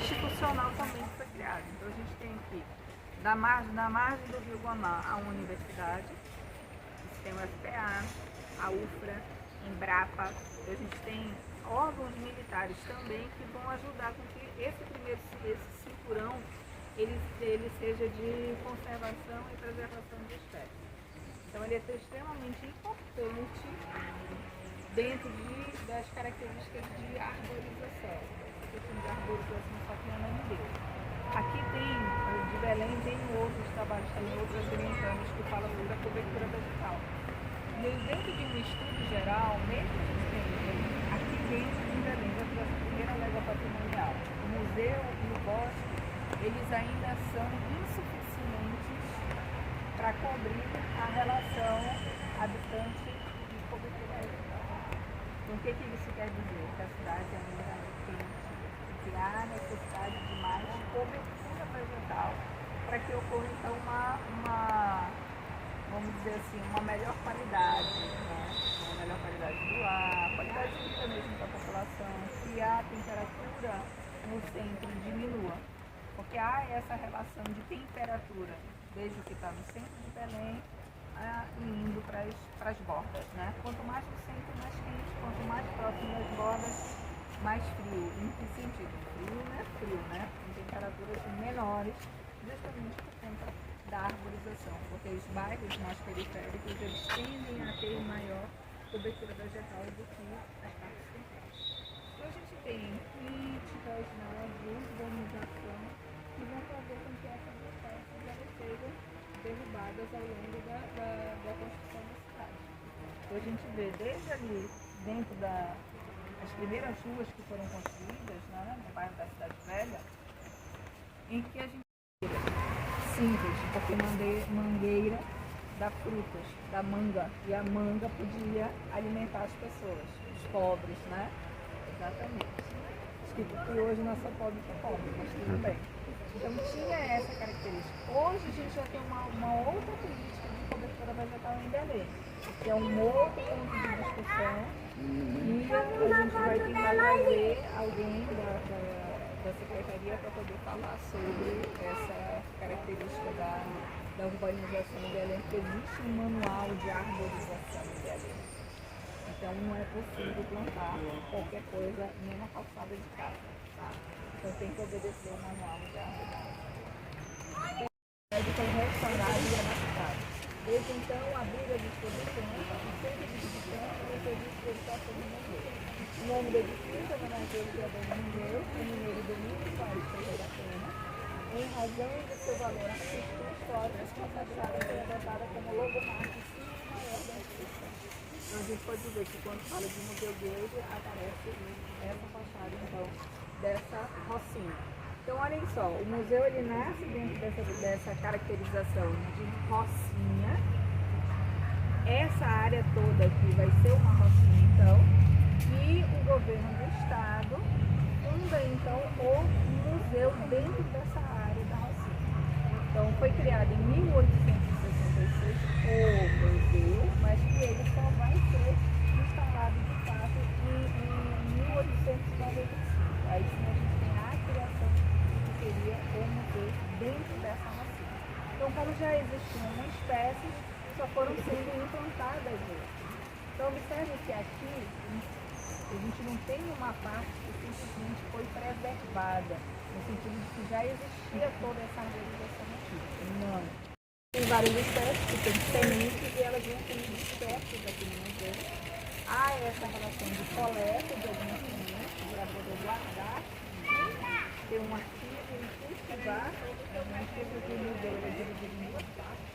institucional também que foi criado. Então a gente tem aqui, na margem do Rio Guamá, a universidade, tem o FPA, a UFRA, Embrapa. A gente tem órgãos militares também que vão ajudar com que esse cinturão ele seja de conservação e preservação de espécies. Então ele é extremamente importante dentro das características de arborização. A questão de arborização só tem a nome dele. Aqui tem, de Belém, tem outros trabalhos também, outras orientanas que falam sobre a cobertura vegetal. E dentro de um estudo geral, mesmo existente aqui dentro de Belém, dentro da primeira leva patrimonial, o museu e o bosque, eles ainda são insuficientes para cobrir a relação habitante e cobertura vegetal. Então, o que isso quer dizer? Que a cidade ainda é quente, que há necessidade de mais cobertura vegetal para que ocorra então vamos dizer assim, uma melhor qualidade, né? Uma melhor qualidade do ar, qualidade de vida mesmo da população, que a temperatura no centro diminua. Porque há essa relação de temperatura, desde que está no centro de Belém, indo para as bordas, né? Quanto mais no centro, mais quente, quanto mais próximo das bordas, mais frio. Em que sentido? Frio não é frio, né? Em temperaturas menores, justamente por conta da arborização, porque os bairros mais periféricos eles tendem a ter maior cobertura vegetal do que as partes centrais. Então a gente tem críticas, né, de urbanização que vão fazer com que essas espécies elas sejam derrubadas ao longo da construção da cidade. Então a gente vê desde ali, dentro das primeiras ruas que foram construídas, né, no bairro da Cidade Velha, em que a gente simples, porque mangueira dá frutas, da manga, e a manga podia alimentar as pessoas, os pobres, né? Exatamente. Que hoje não é só pobre que pobre, mas tudo bem. Então tinha essa característica. Hoje a gente já tem uma outra política de cobertura vegetal em Belém, que é um outro ponto de discussão, e a gente vai tentar trazer alguém da Secretaria para poder falar sobre essa característica da urbanização em Belém, porque existe um manual de arborização em Belém. Então não é possível plantar qualquer coisa nem na calçada de casa, tá? Então tem que obedecer o manual de arborização. Foi restaurado e adaptado. Desde então, a briga de exposições, o centro de visitante e o serviço de educação do museu. O nome do edifício homenageia o criador do museu, o mineiro Domingos Soares Ferreira da Pena, em razão do seu valor artístico e histórico, essa fachada foi adotada como logomarca maior da instituição. Então a gente pode ver que quando fala de museu dele, aparece essa fachada, então, dessa rocinha. Então, olhem só, o museu ele nasce dentro dessa caracterização de rocinha. Essa área toda aqui vai ser uma rocinha, então, e o governo do estado funda, então, o museu dentro dessa área da rocinha. Então, foi criado em 1866 o museu, mas que ele só vai ser instalado de fato em 1895. Aí sim a gente tem a criação que seria o museu dentro dessa rocinha. Então, como já existiam espécies, só foram sendo implantadas outras. Então, observe que aqui a gente não tem uma parte que simplesmente foi preservada, no sentido de que já existia toda essa arborização aqui. Não. Tem várias espécies que têm sementes e elas vão sendo dispersas aqui no museu. Há essa relação de coleta de algumas sementes para poder guardar, ter um arquivo e cultivar. Um arquivo que o museu é dividido em duas partes.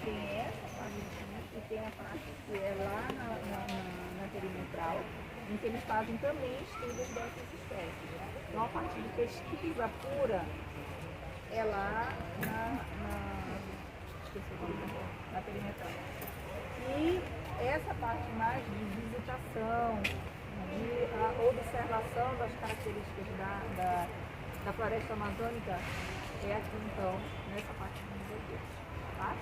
Tem essa parte aqui e tem a parte que é lá na perimetral, em que eles fazem também estudos dessas espécies. Então a parte de pesquisa pura é lá na perimetral. E essa parte mais de visitação, de observação das características da floresta amazônica é aqui então, nessa parte do museu, tá?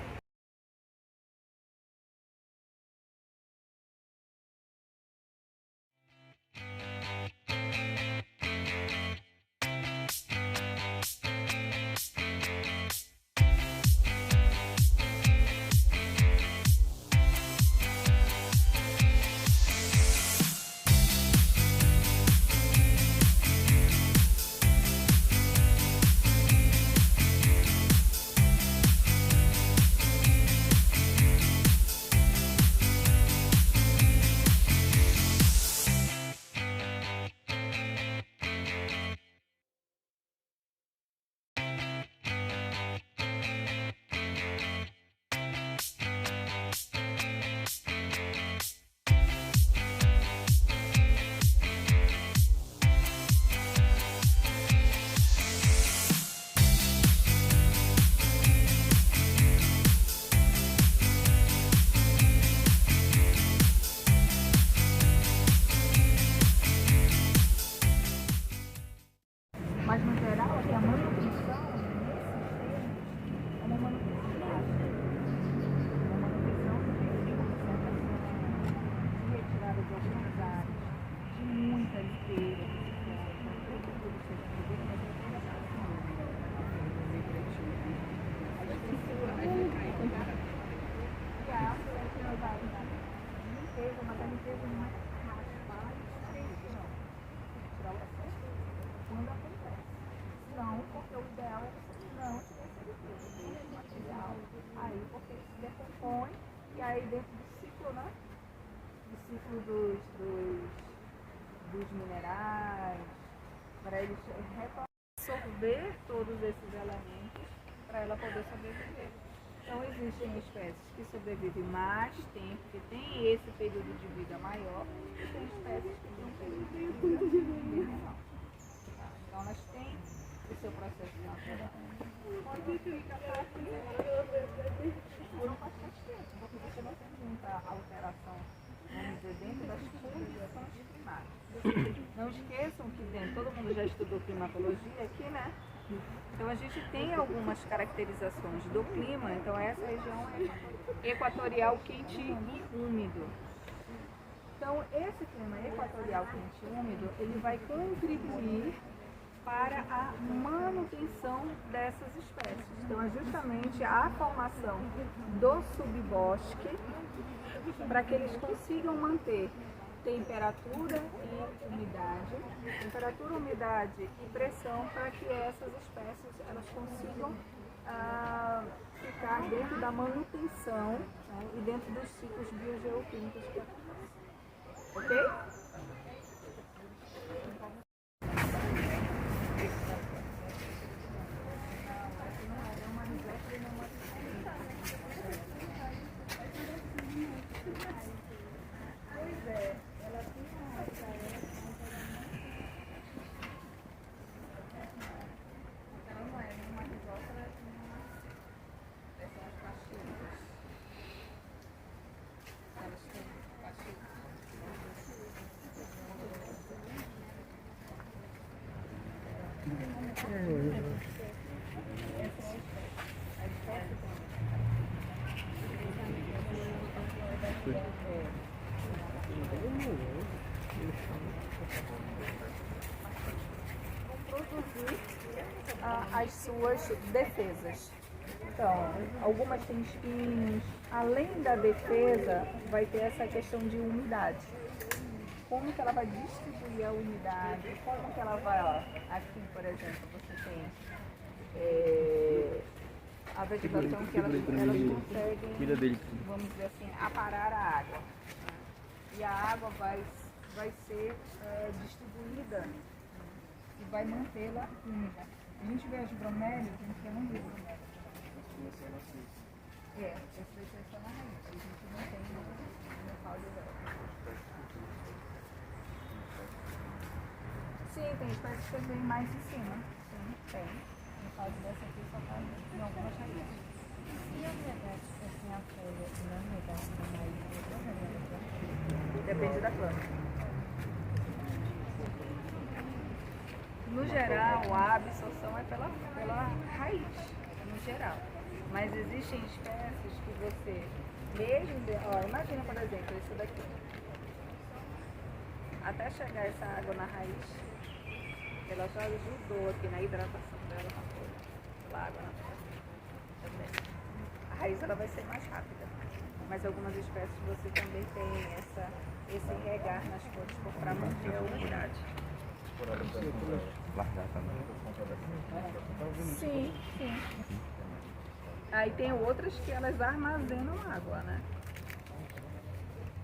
mas a limpeza não é raspar e não. Tirar o excesso quando acontece. Não, porque o ideal é você não tiver essa limpeza, deixa o material aí, porque ele se decompõe e aí dentro do ciclo, né? Do ciclo dos minerais, para eles absorver todos esses elementos para ela poder sobreviver. Então existem espécies que sobrevivem mais tempo, que têm esse período de vida maior, e tem espécies que têm um período de vida menor. Tá? Então elas têm o seu processo natural. Quando fica não faz tanto tempo, porque você não tem muita alteração, vamos dizer, dentro das condições climáticas. Não esqueçam que dentro, todo mundo já estudou climatologia aqui, né? Então a gente tem algumas caracterizações do clima, então essa região é equatorial quente e úmido. Então esse clima equatorial quente e úmido, ele vai contribuir para a manutenção dessas espécies. Então é justamente a formação do subbosque para que eles consigam manter temperatura e umidade e pressão para que essas espécies elas consigam ficar dentro da manutenção, né, e dentro dos ciclos biogeoquímicos que acontecem. Ok? Produzir as suas defesas. Então, algumas têm espinhos. Além da defesa, vai ter essa questão de umidade. Como que ela vai distribuir a umidade? Como que ela vai, ó, aqui, por exemplo, você tem a vegetação que elas conseguem, vamos dizer assim, aparar a água. E a água vai ser distribuída e vai mantê-la úmida. A gente vê as bromélias, a gente não vê bromélias. Esse vai ser só na raiz. A gente não tem no caule dela. Sim, tem espécies que vêm mais em cima. Sim, tem. No caso dessa aqui só está em algumas raízes. E a umidade que assim a folha e a umidade da raiz? Depende da planta. No geral, a absorção é pela raiz, no geral. Mas existem espécies que você, mesmo, imagina, por exemplo, esse daqui. Até chegar essa água na raiz, ela já ajudou aqui na hidratação dela na folha, pela água na folha também. A raiz ela vai ser mais rápida, mas algumas espécies você também tem esse regar nas folhas para manter a umidade. Sim, sim. Aí tem outras que elas armazenam água, né?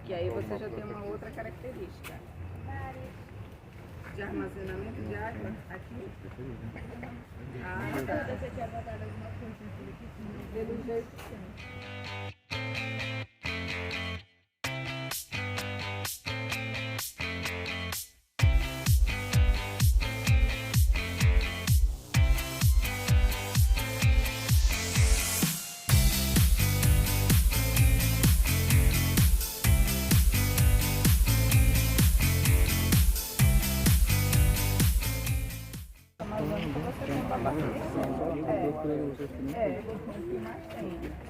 E aí você já tem uma outra característica de armazenamento de água aqui. Você tinha botado alguma coisa Pelo jeito, sim.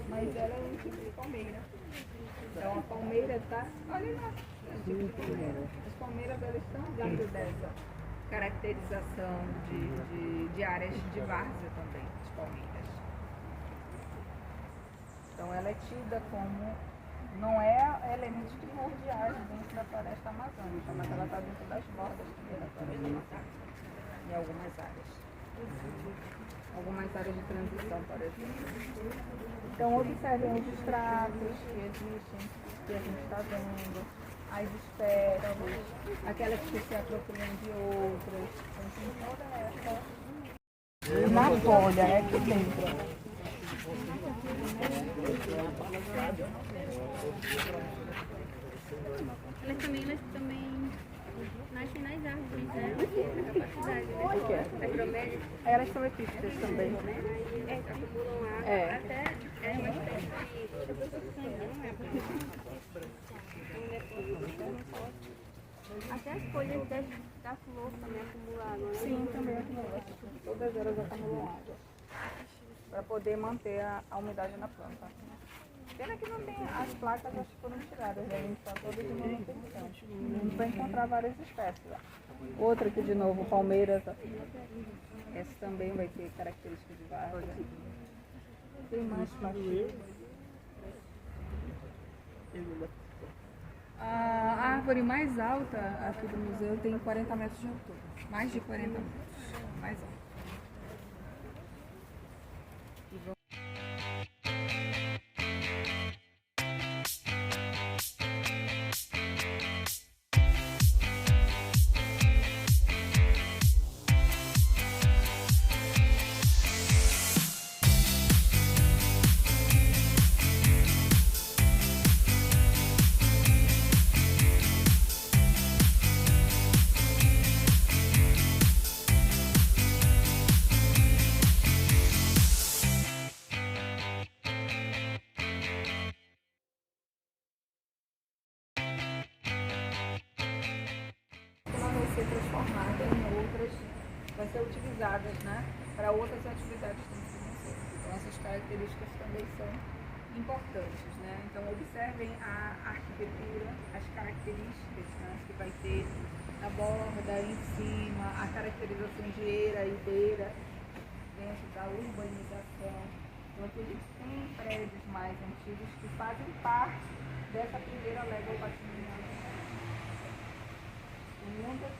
Mas ela é um tipo de palmeira. Então a palmeira está. Olha lá. As palmeiras elas estão dentro dessa caracterização de áreas de várzea também, de palmeiras. Então ela é tida como. Não é elementos primordiais floresta amazônica, mas ela está dentro das bordas também da floresta amazônica, em algumas áreas. Algumas áreas de transição, por exemplo. Então, observem os estratos que existem, que a gente está vendo, as espécies, aquelas que se apropriam de outras. Então, tem toda essa. Na folha, é aqui dentro. Elas também nascem nas árvores, né? A capacidade, né? As bromélias. Elas são epífitas também. Acumulam água. É. Até é uma espécie de... Até as folhas da flor também acumulam água, né? Sim, também acumulam. Todas elas acumulam água. Para poder manter a umidade na planta. Pena que não tem as placas, acho que foram tiradas, né? A gente está todas de manutenção. A gente vai encontrar várias espécies lá. Outra aqui de novo, palmeiras. Ó. Essa também vai ter características de várzea. Tem mais placas. A árvore mais alta aqui do museu tem 40 metros de altura. Mais de 40 metros. Mais alta. Ela vai ser transformada em outras, vai ser utilizadas, né, para outras atividades dentro do museu. Então essas características também são importantes, né? Então observem a arquitetura, as características, né, que vai ter na borda, em cima, a caracterização de eira e beira dentro da urbanização. Então aqui a gente tem prédios mais antigos que fazem parte dessa primeira leva ao patrimônio. Muitas.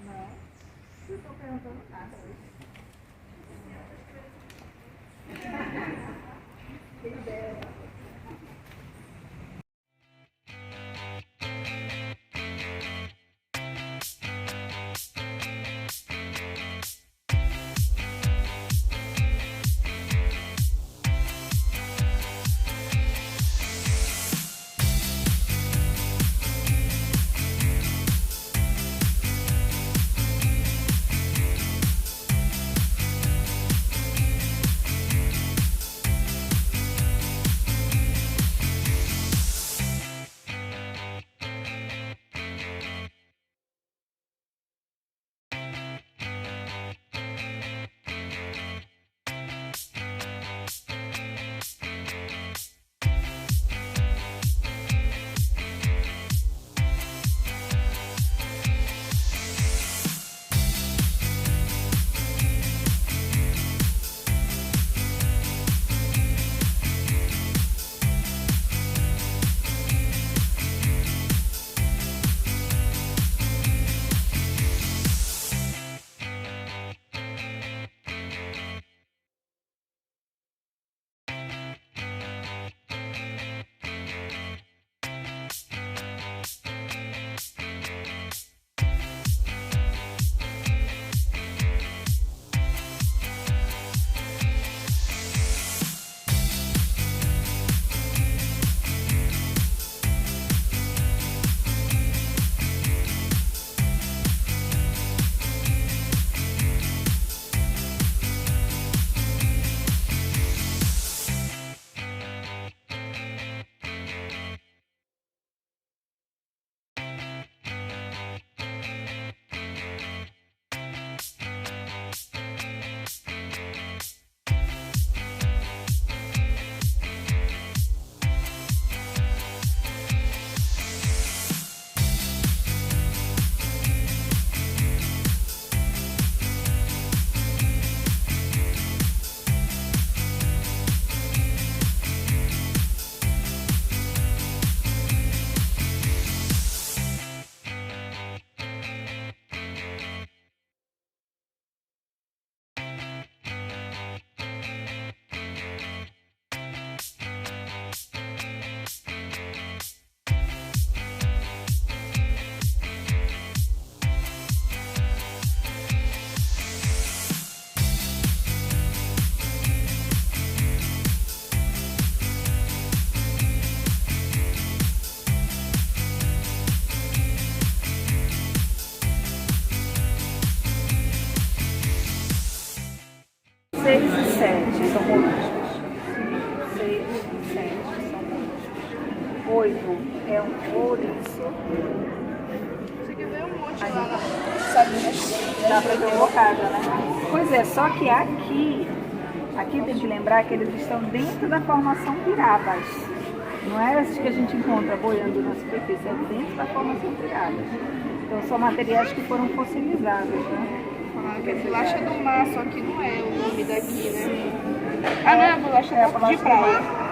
Não. Eu estou perguntando nada hoje. Quem dera. 8 é um ouriço. Você quer ver um monte lá na salinha? Dá para ter bocada, né? Pois é, só que aqui tem que lembrar que eles estão dentro da formação Pirabas. Não é esses que a gente encontra boiando na superfície, é dentro da formação Pirabas. Então são materiais que foram fossilizados, né? Ah, que é bolacha do mar, só que não é o nome daqui, né? Ah, não é a bolacha É a bolacha de praia. do mar.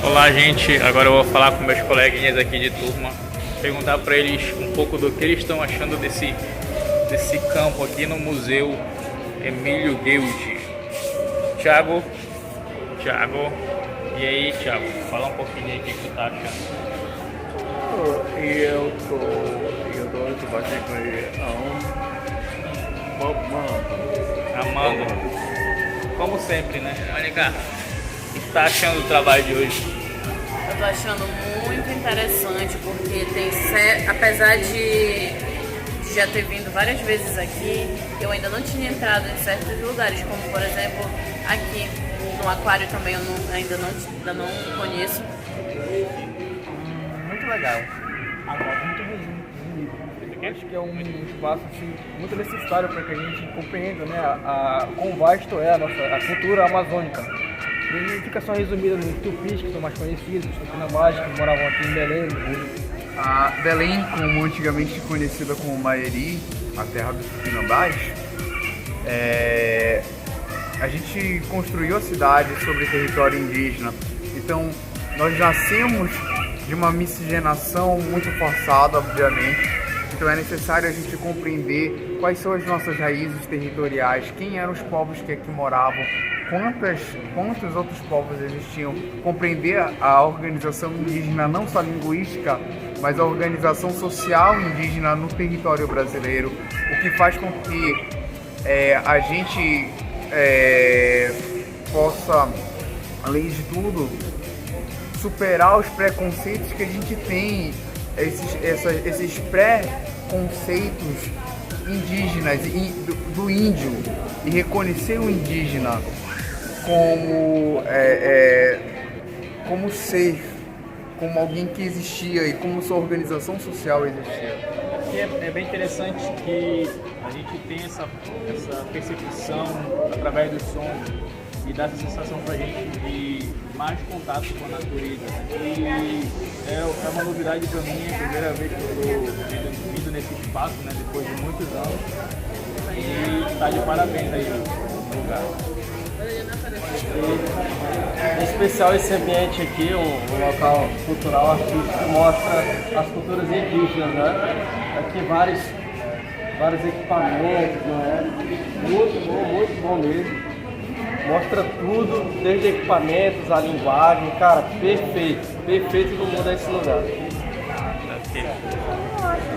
Olá, gente. Agora eu vou falar com meus coleguinhas aqui de turma, perguntar para eles um pouco do que eles estão achando desse campo aqui no Museu Emílio Guild. Thiago, e aí, Thiago? Fala um pouquinho aí o que tu tá achando. Eu tô batendo Amando, como sempre, né? Olha cá, o que tu tá achando do trabalho de hoje? Eu tô achando muito interessante porque apesar de já ter vindo várias vezes aqui, eu ainda não tinha entrado em certos lugares, como por exemplo aqui no aquário também ainda não conheço. muito legal. Muito bonito. Acho que é um espaço assim, muito necessário para que a gente compreenda, né, quão vasto é a cultura amazônica. E fica só resumida nos tupis, que são mais conhecidos, os tupinambás, que moravam aqui em Belém, no Rio. Belém, como antigamente conhecida como Maeri, a terra dos tupinambás, a gente construiu a cidade sobre território indígena. Então, nós nascemos de uma miscigenação muito forçada, obviamente. Então é necessário a gente compreender quais são as nossas raízes territoriais, quem eram os povos que aqui moravam, quantos outros povos existiam, compreender a organização indígena, não só linguística, mas a organização social indígena no território brasileiro, o que faz com que a gente possa, além de tudo, superar os preconceitos que a gente tem, esses pré-conceitos indígenas do índio, e reconhecer o indígena como ser, como alguém que existia e como sua organização social existia. Aqui é bem interessante que a gente tem essa percepção através do som e dá essa sensação pra gente de mais contato com a natureza. E é uma novidade pra mim, é a primeira vez que eu estou vindo nesse espaço, né, depois de muitos anos. E tá de parabéns aí o lugar. É especial esse ambiente aqui, um local cultural, artístico, que mostra as culturas indígenas, né? Aqui vários equipamentos, né? Muito bom mesmo. Mostra tudo, desde equipamentos, a linguagem, cara, perfeito no mundo esse lugar. Eu gosto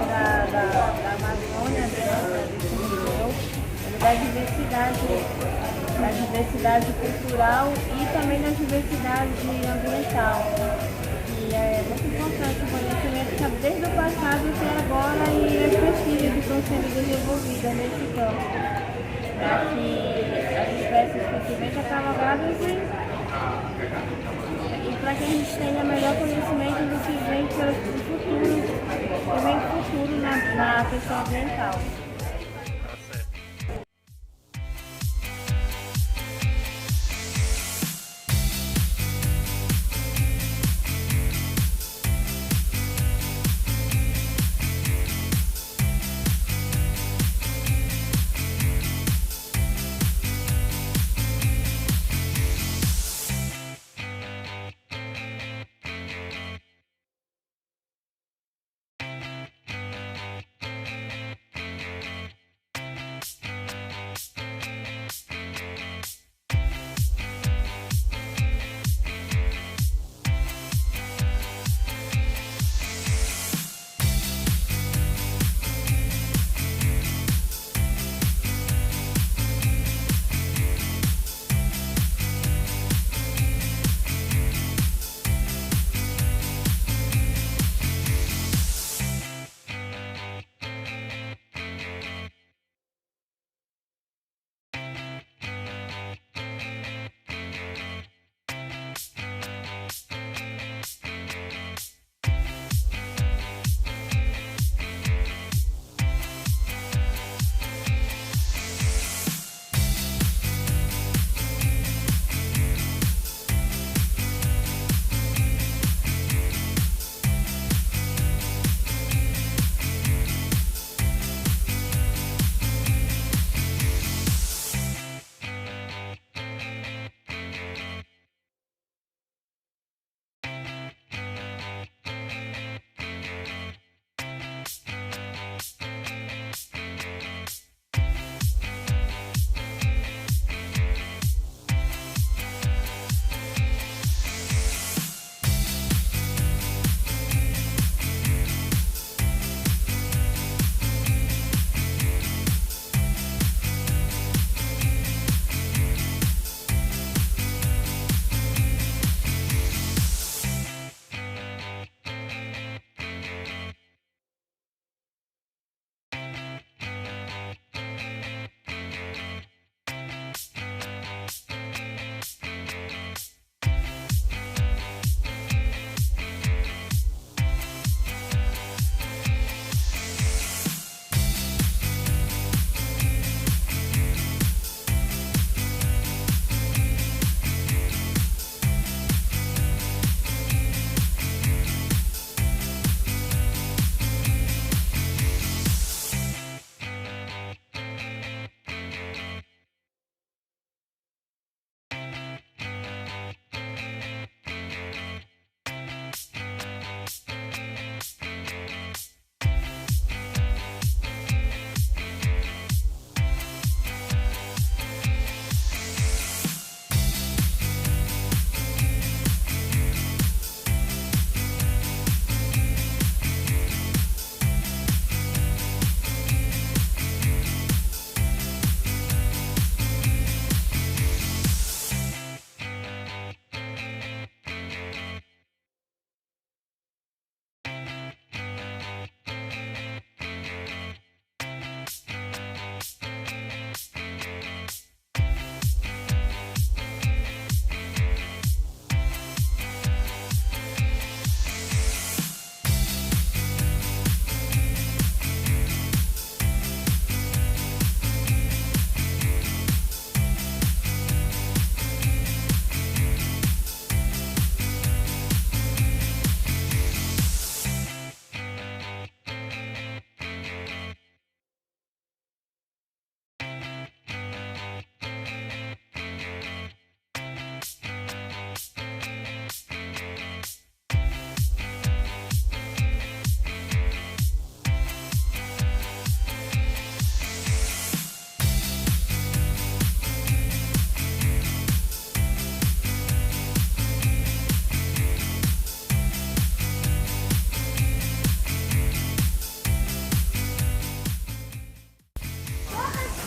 da Amazônia, desse museu, da diversidade cultural e também da diversidade ambiental. E é muito importante o conhecimento, sabe, desde o passado até agora, e as pesquisas que estão sendo desenvolvidas nesse campo, para que as espécies fiquem bem catalogadas e para que a gente tenha melhor conhecimento do que vem para o futuro na questão ambiental.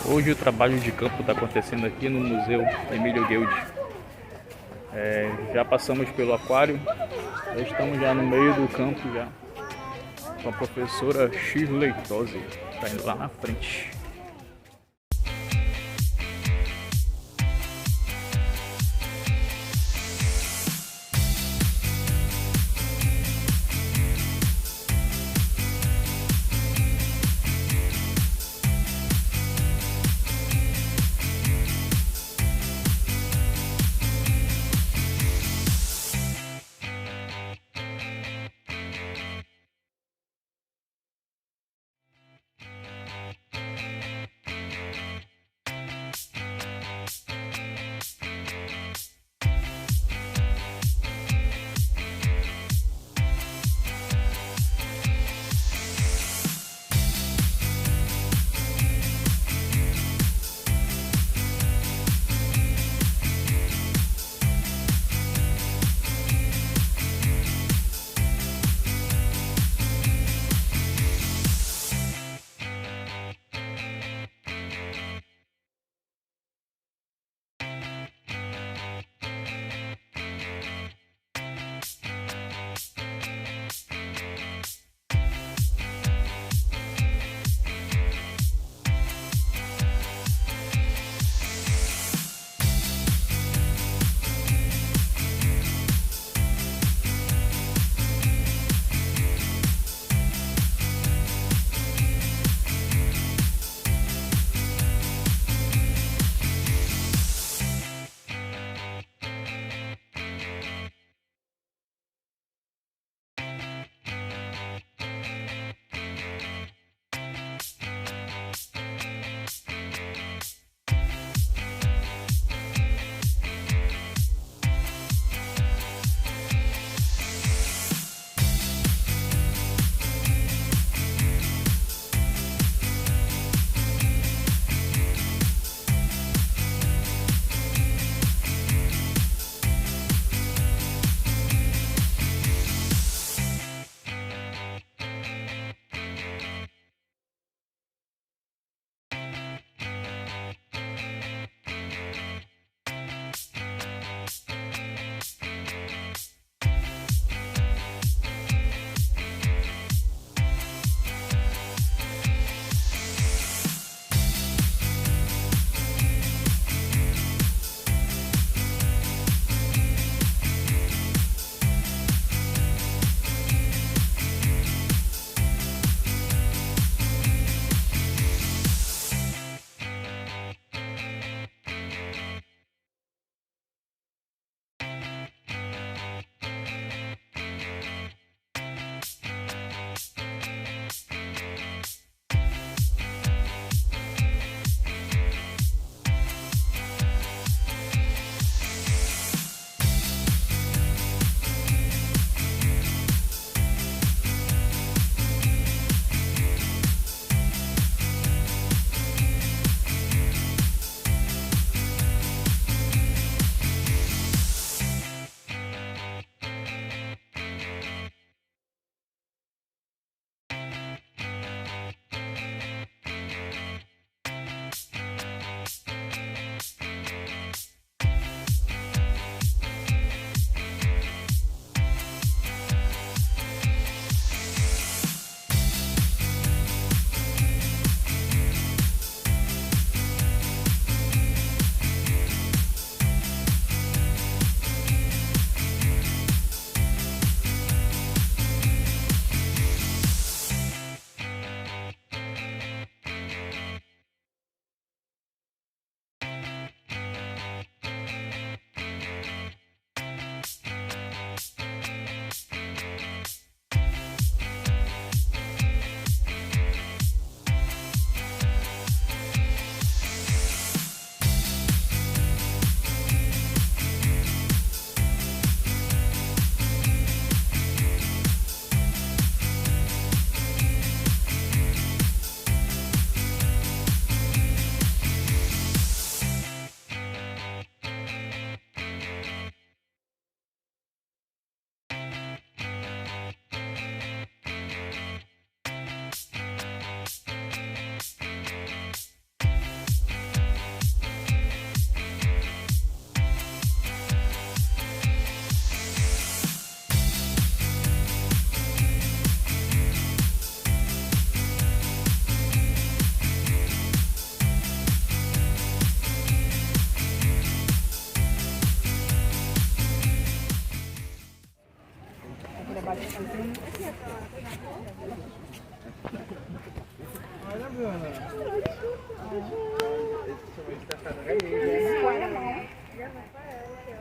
Hoje o trabalho de campo está acontecendo aqui no Museu Emílio Guild. Já passamos pelo aquário, já estamos já no meio do campo já, com a professora Shirley Tosi, está indo lá na frente.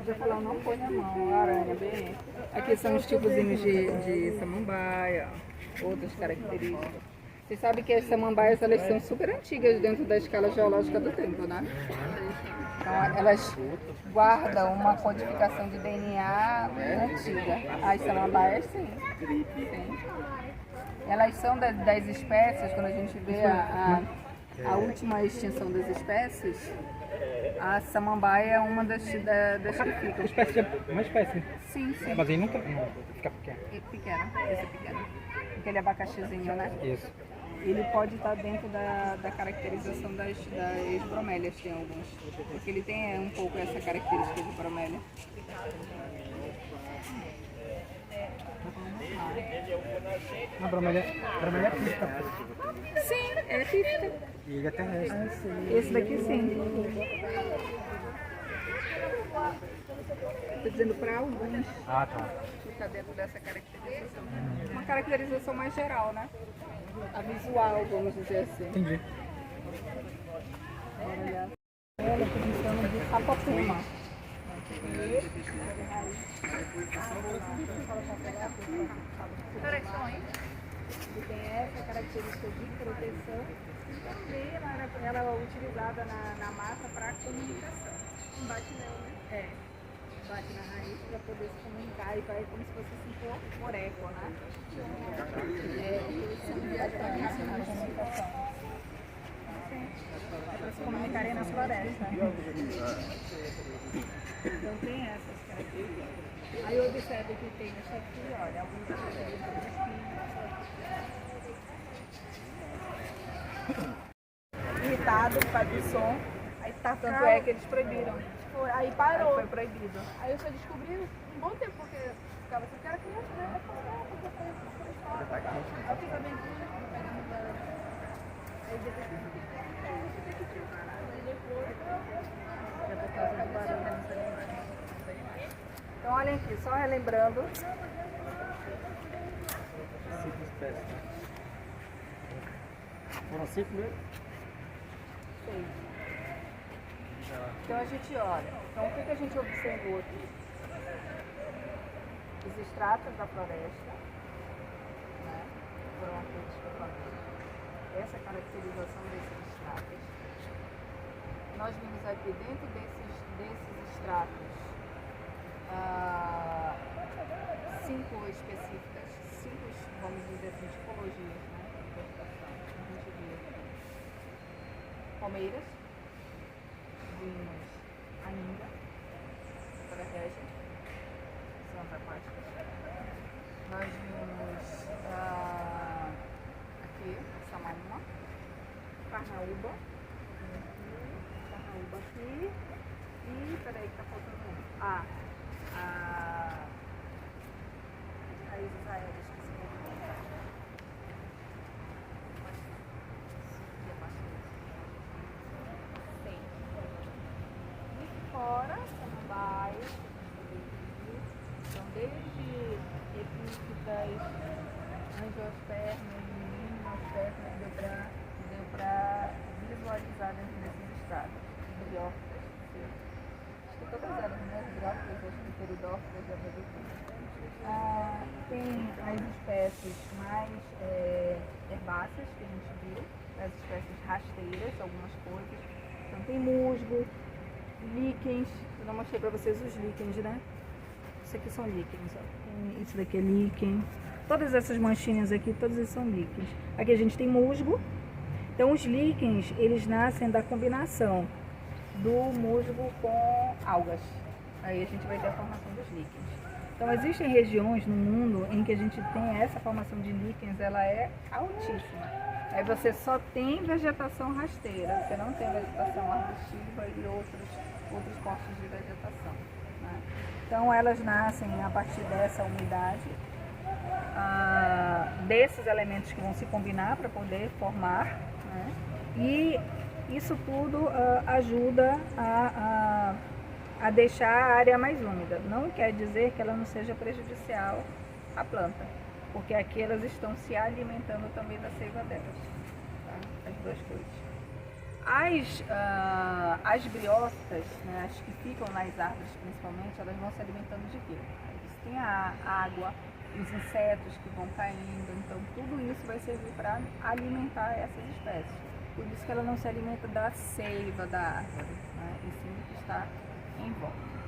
Já falar, não põe na mão, aranha, bem. Aqui são os tipos de samambaia, outras características. Vocês sabem que as samambaias, elas são super antigas dentro da escala geológica do tempo, né? Então, elas guardam uma codificação de DNA antiga. As samambaias, sim. Sim. Elas são das espécies, quando a gente vê a última extinção das espécies, a samambaia é uma das que ficam. Uma espécie. Sim, sim. Mas aí nunca fica pequeno. Pequena, esse é pequeno. Aquele abacaxizinho, né? Isso. Ele pode estar dentro da caracterização das bromélias, tem alguns. Porque ele tem um pouco essa característica de bromélia. Uma bromélia é pista. Sim, é pista. E ele é terrestre. Esse daqui sim. Estou dizendo para alguns Ah, tá. que está dentro dessa caracterização. Uma caracterização mais geral, né? A visual, vamos dizer assim. Entendi. Olha, ela que eles chamam de sapopuma. E tem essa característica de proteção e também ela é utilizada na mata para comunicação. Bate nela, né? É. Bate na raiz para poder se comunicar e vai como se fosse assim por eco, né? Na comunicação. É para se comunicarem na floresta. Então tem essas características. Aí observe que tem isso aqui, olha, alguns irritado por causa do som. Aí tá, tanto é que eles proibiram. Aí parou. Aí foi proibido. Aí eu só descobri um bom tempo, porque ficava assim, cara, que não é aí fica bem quente, pegando da... Aí depois que tinha parado, aí depois... É por causa do barulho dos animais. Então olhem aqui, só relembrando. 5 espécies. Foram 5 mesmo? 6. Então a gente olha. Então o que a gente observou aqui? Os extratos da floresta, né? Foram feitos pela essa caracterização desses extratos. Nós vimos aqui dentro desses extratos 5 específicas, 5, vamos dizer assim, tipologias, né? De vegetação. A gente viu palmeiras, vimos ainda, estratégia, são as aquáticas. Nós vimos aqui, Samaúma, Carnaúba aqui, e peraí que tá faltando um. As raízes aéreas que se movimentam. Tem. E fora, samambaias, então desde epífitas, angiospermas, miniospermas, deu para visualizar dentro desses estados. Briófitas, acho que todas elas, né? Briófitas, acho que pteridófitas, já vai ver. Tem as espécies mais herbáceas que a gente viu, as espécies rasteiras, algumas coisas. Então tem musgo, líquens, eu não mostrei para vocês os líquens, né? Isso aqui são líquens, ó. Isso daqui é líquen. Todas essas manchinhas aqui, todas essas são líquens. Aqui a gente tem musgo. Então os líquens, eles nascem da combinação do musgo com algas. Aí a gente vai ter a formação dos líquens. Então existem regiões no mundo em que a gente tem essa formação de líquens, ela é altíssima. Aí você só tem vegetação rasteira, você não tem vegetação arbustiva e outros cortes de vegetação, né? Então elas nascem a partir dessa umidade, desses elementos que vão se combinar para poder formar, né? E isso tudo ajuda a deixar a área mais úmida. Não quer dizer que ela não seja prejudicial à planta, porque aqui elas estão se alimentando também da seiva delas, tá? As duas coisas. As briófitas, né, as que ficam nas árvores principalmente, elas vão se alimentando de quê? Tem a água, os insetos que vão caindo, então tudo isso vai servir para alimentar essas espécies. Por isso que ela não se alimenta da seiva da árvore, né, e sim do que está em volta.